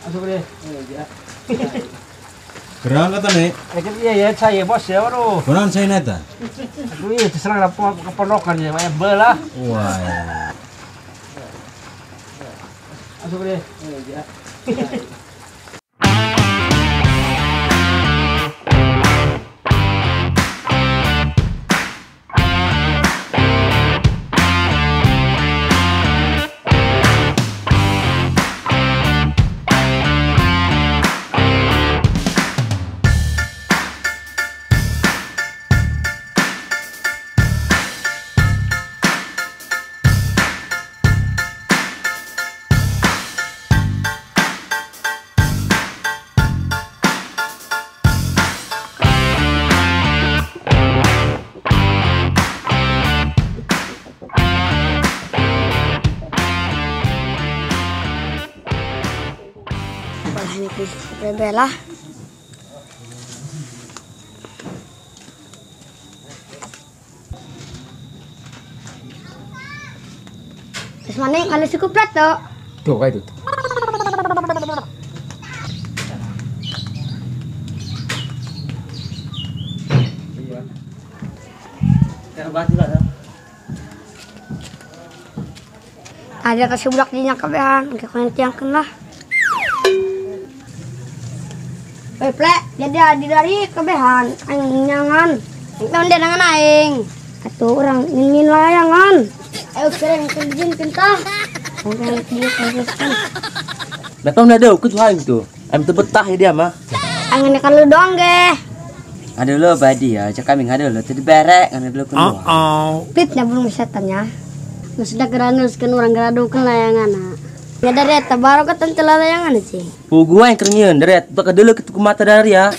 Masuk deh. Kerang kata nih. Iya ya saya bos ya waduh. Kurang saya neta. Aduh iya terserah keponokan ya banyak belah. Wah. Masuk deh. Bebelah. Terus mana yang ada cukup plat tuh? Tuh kayak itu. Ada kasih bulak di nyakabehan, kayak kalian tiangkan lah. Plek, jadi dari kebehan, aing nyangan. Tahun dia dengan aing. Atuh orang ingin layangan. Ayo keren kerjin kita. Oke, dia kerjakan. Datang ada aku tuh aing tuh. Aing tuh betah ya dia mah. Aing nekan lu doang ge. Ada lo badi ya, cak kami ada lo tadi berek kan ada lo kedua. Pit na belum setannya. Nus sudah geranuskeun urang geradukeun layangan. Ya dari eta baru ketentu layangan sih. Gua yang kerenyeun deret bakal dulu ke mata dari ya.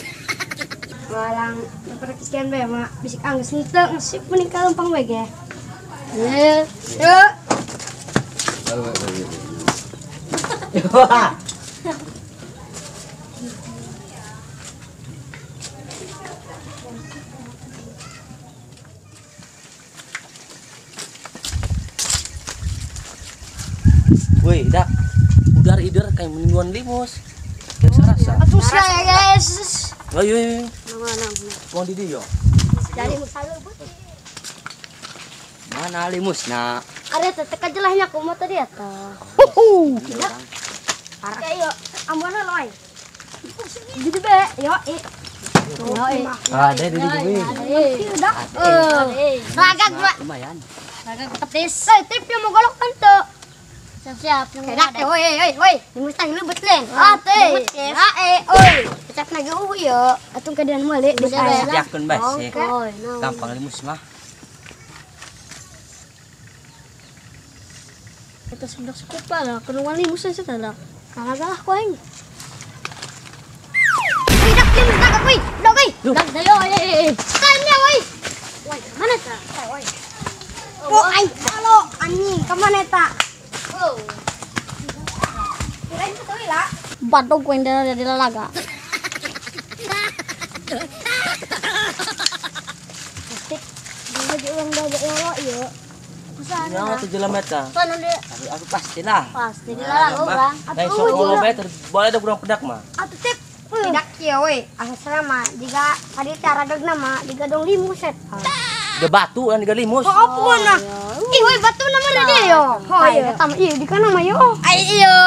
Walang perhatikan bae mak bisik anggus henteu ngasih kuning kalempang bae ge. Ye, yuk. Woi, dak. Udar ider kayak menimbun limus. Yang serasa. Atuh saya guys. Ayo. Mana? Mau di dia. Dari musaleubeut. Mana limus nak? Ada teka jelahnya ku motor dia tah. Parah. Ayo, ambona loy. Jadi be, yo Ada di gue. Udah. Ragak, Mak. Lumayan. Ragak petis. Tip yang mau golok tante. Siap-siap. Oi. Ini mustang lu betlen. Ate. Oi. Kecap lagi ya. Atung keadaan mulai di saya. Siapkan bas ya. Gampang limus mah. Kita sudah cukup lah. Kenuan limus saja dah. Kalah kau ini. Tidak dia mustang aku. Dok. Dok dayo. Kanya woi. Woi, mana ta? Woi. Oh, halo anjing, kemana ta? Oh. Kirain ke toilet. Badog ko dari lalaga. Lagi ulang daga yolo iya. Ya, 7 meter. Sana dia. Aku pastilah. Pasti dilalaga orang. Dai sok 10 meter boleh ada kurang pedak mah. Atuh cek. Tidak kieu we. Asal mah jika tadi cara degna mah digadong limus set. Ada batu kan 3 limus. Oh, apa na? Ih, we batu nama dia yo. Oh iya, tam iya di kana mah yo. Ai iyo.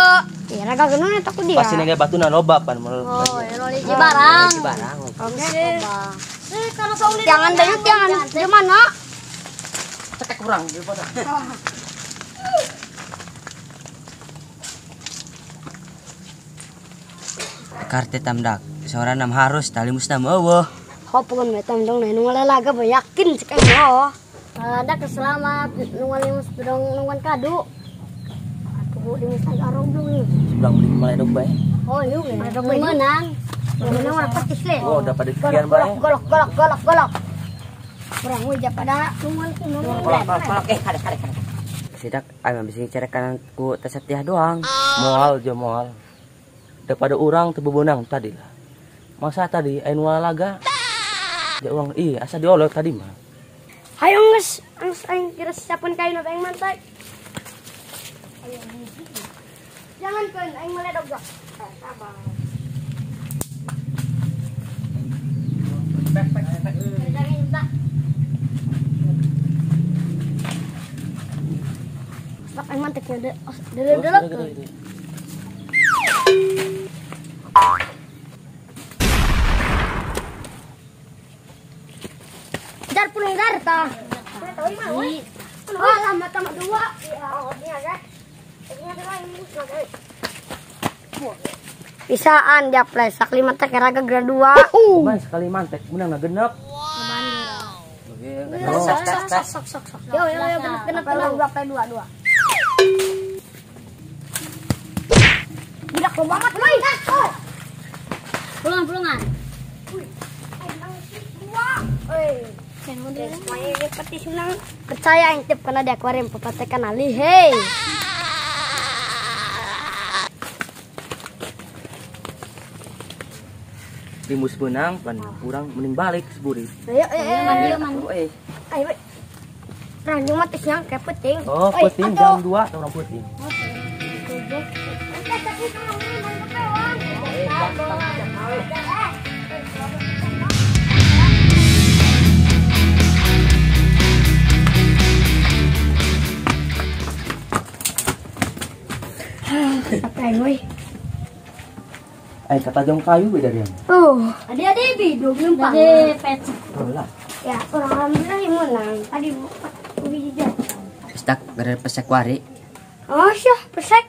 Iya, raga genon eta ku dia. Pasti nege batu na loba pan. Oh, loli barang. Barang. Oke. Kalau sauli jangan dayut jangan. Di mana? Cekek kurang daripada. Karte tamdak. Seorang nam harus tali musnam eueuh. Hopun metam dong nu lalaga ba yakin cek yo. Ada keselamat nungalimus bedong nungwan kadu. Aku di misal arong dulu. Sebelah beli mulai dog bae. Oh, yuk. Ada menang. Menang warna petis le. Oh, dapat dikian bae. Golok. Kurang we pada nungwan ku Golok. Kade. Sidak aya bisa cerekan ku tasetiah doang. Moal jo moal. Daripada orang tebebonang tadi lah. Masa tadi anu laga. Ya uang asa diolok tadi mah. Hayo geus, aing kira siapun kain apa yang mantai. Jangan kan aing meledog. Stop yang mantek ya, dulu. Jar pulang jar ta. Alah mata mak dua. Bisaan dia plesak 5 tek raga grade 2. Bang sekali mantek menang na genep. Sok. Yo genep dua. Tidak lo banget, woi. Pulangan. Percaya intip karena di akuarium pepatekan ali, hei. Limus benang pan kurang mending balik seburi. Ayo, mandi. Ayo, ranjung mati siang kayak peting. Oh, peting jam 2 orang peting. Apa woi? Kata jong kayu beda dia. Adik biduk numpang. Pet. Lah. Ya, orang alhamdulillah yang menang. Tadi biji jatuh. Stak gara pesek wari. Oh, syah, pesek.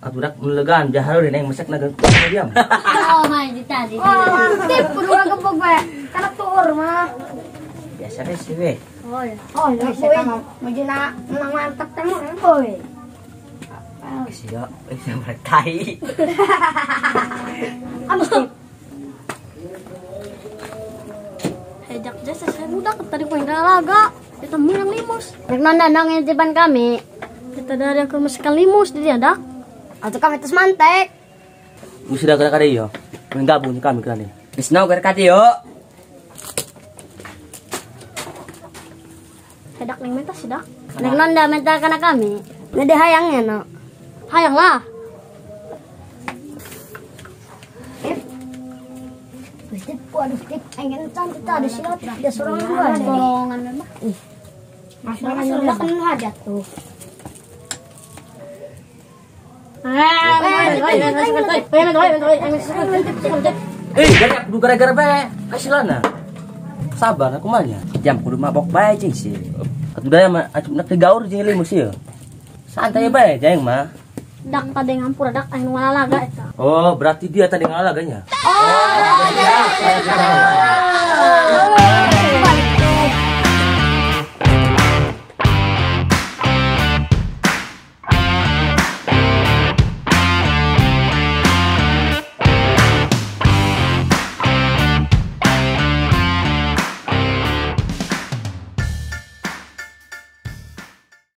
Aturak melegan jahar neng mesek na gangku diam. Oh, main di tadi. Oh, tip kudu gabog ba. Kana tuor mah. Biasa deh sih we. Oh, ya. Oh, ya saya mau jina menang mantap temu, boy. Siap, sampai tai. Abis tip. Hejak jasa saya budak tadi poin laga. Kita minang limus. Nek nandang yang depan kami. Kita dari aku masuk limus di ada. Atau kami terus mantek. Sudah kada yo. Menggabung kami kan. Bisnau kada yo. Sedak ning mentas sedak. Nek nanda mental kana kami. Ngede hayangnya no. Hayang lah. Waduh, pengen cantik tadi silat. Dia sorongan gua. Sorongan memang. Masuk kan hajat tuh. Gara-gara bae. Kasilana. Sabar aku mah nya. Jam kudu mabok bae cing sih. Atuh mah nak tegaur jeung limus ieu. Santai bae jeng mah. Dak tadi ngampur dak anu ngalaga eta. Oh, berarti dia tadi ngalaganya. Oh,